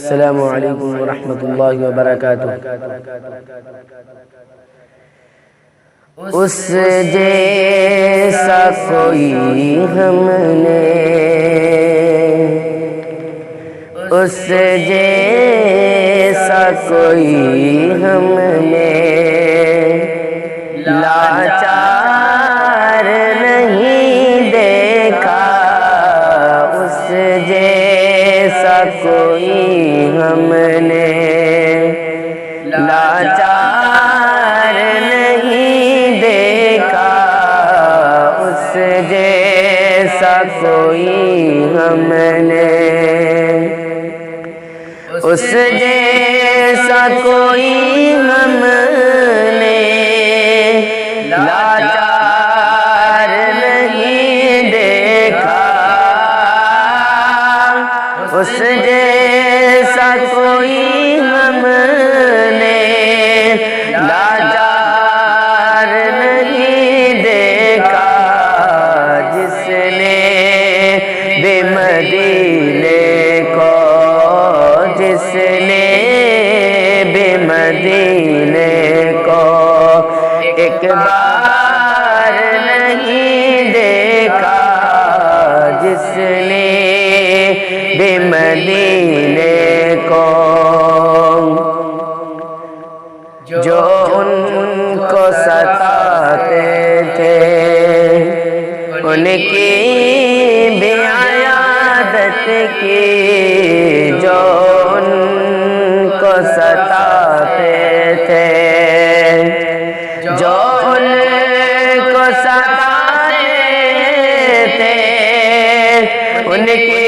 السلام علیکم ورحمۃ اللہ وبرکاتہ۔ اس جیسا کوئی ہم نے، اس جیسا کوئی ہم نے لاچار نہیں دیکھا، اس جیسا کوئی ہم نے لاچار نہیں دیکھا، اس جیسا کوئی ہم نے، اس جیسا کوئی ہم نے لاچار نہیں دیکھا، اس جیسا کوئی ہم نے لاچار نہیں دیکھا، جس نے بے مدینے کو، جس نے بے مدینے کو ایک بار نہیں دیکھا، جس نے بے مدینے کو، جو ان کو ستاتے تھے ان کی بھی عیادت کی، جو ان کو ستاتے تھے، جو ان کو ستاتے تھے ان کی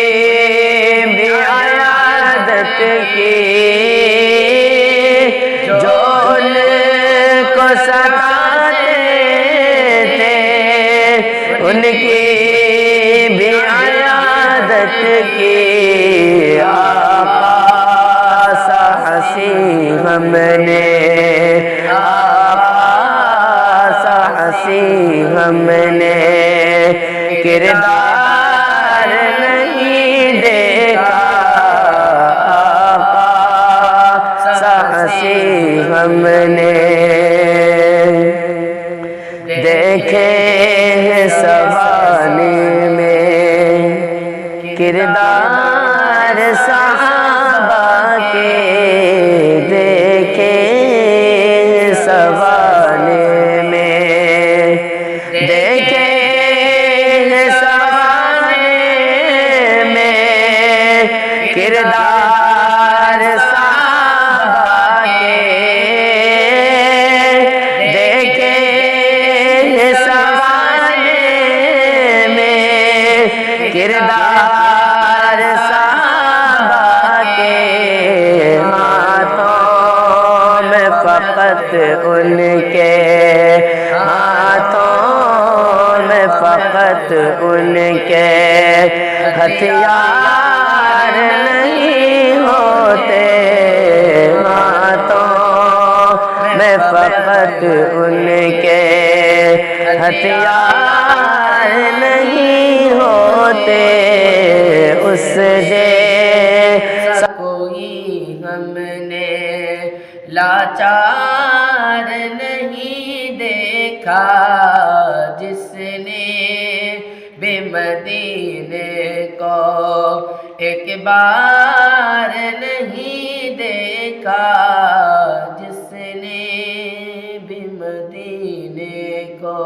بھی عیادت کی، جو ان کو ستاتے تھے ان کی بھی عیادت کی، آقا سا حسین ہم نے، آقا سا حسین ہم نے کردار نہیں دیکھا، آقا سا حسین ہم نے دیکھے ہیں سوانے میں کردار صحابہ کے، دیکھے سوانے میں، دیکھے سوانے میں کردار صحابہ کے، دیکھے سوانے میں کردار صحابہ کے، ہاتھوں میں فقط ان کے، ہاتھوں میں فقط ان کے ہتھیار نہیں ہوتے، ہاتھوں میں فقط ان کے ہتھیار نہیں ہوتے، اس جیسا کوئی ہم نے لاچار نہیں دیکھا، جس نے بے مدینے کو ایک بار نہیں دیکھا، جس نے بے مدینے کو